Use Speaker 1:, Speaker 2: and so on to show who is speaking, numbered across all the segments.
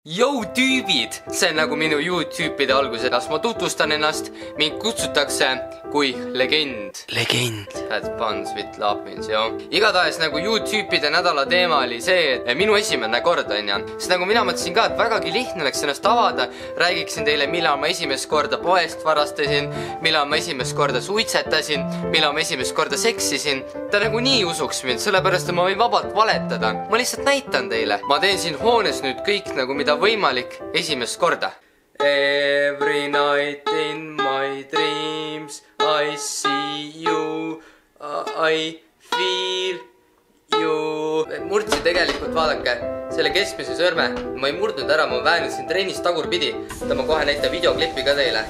Speaker 1: Yo tüübid, see on nagu minu YouTube'ide alguse, kas ma tutvustan ennast, mind kutsutakse kui legend. Had puns with laughings, joo. Igatahes nagu YouTube'ide nädala teema oli see, et minu esimene kord on ja. Sest nagu mina mõtlesin ka, et vägagi lihtne oleks ennast avada. Räägiksin teile, millal ma esimest korda poest varastasin, millal ma esimest korda suitsetasin, millal ma esimest korda seksisin. Ta nagu nii usuks mind, sellepärast et ma võin vabalt valetada. Ma lihtsalt näitan teile. Ma teen siin hoones nüüd kõik nagu mida võimalik esimest korda. Every night in my dreams I see you, I feel you. Murdsin tegelikult, vaadake, selle keskmise sõrme. Ma ei murdnud ära, ma väänisin trennis tagurpidi. Ma kohe näitan videoklippi ka teile.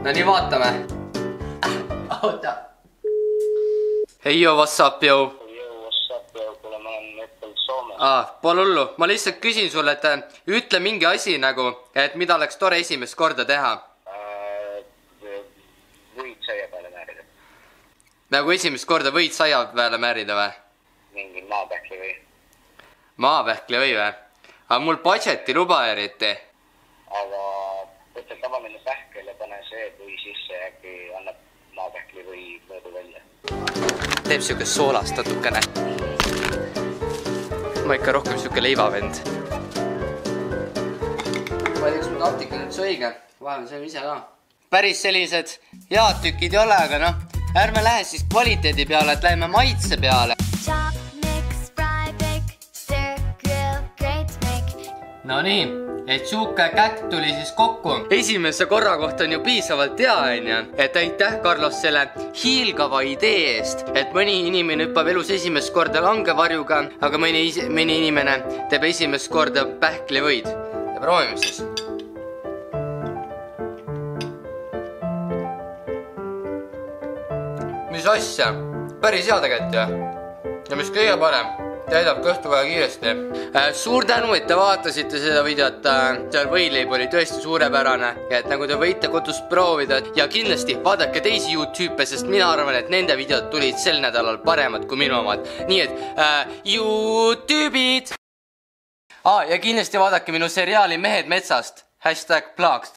Speaker 1: No nii vaatame. Oota. Hey yo, what's up, yo? Pole hullu, ma lihtsalt küsin sulle, et ütle mingi asi nagu, et mida oleks tore esimest korda teha.
Speaker 2: Võid saia peale määrida.
Speaker 1: Nagu esimest korda võid saia peale määrida või?
Speaker 2: Mingi maapähkli või?
Speaker 1: Maapähkli või või? Aga mul budgeti luba eriti.
Speaker 2: Aga võtta tavaline pähkel ja pane see või sisse ja äkki annab maapähkli või möödu välja.
Speaker 1: Teeb siuke soolast natukene. Ma ikka rohkem siuke leivavend. Ma ei tea, kas mu taktika nüüd see õige. Vahepeal saime ise ka. Päris sellised head tükid ei ole, aga noh, ärme lähe siis kvaliteedi peale, et läheme maitse peale. No nii, et siuke käkk tuli siis kokku. Esimese korra kohta on ju piisavalt hea, et aitäh, Carlos, selle hiilgava idee eest, et mõni inimene hüppab elus esimest korda langevarjuga, aga mõni inimene teeb esimest korda pähklivõid. Ja proovime siis. Mis asja? Päris hea tegelikult ju. Ja mis kõige parem? Täidab kõhtu väga kiiresti. Suur tänu, et te vaatasite seda videot. Seal võileib oli tõesti suurepärane. Ja et nagu te võite kodus proovida. Ja kindlasti vaadake teisi YouTube'e, sest mina arvan, et nende videod tulid sel nädalal paremad kui minu omad. Nii et YouTube'id! Ja kindlasti vaadake minu seriaali Mehed metsast. #plagst.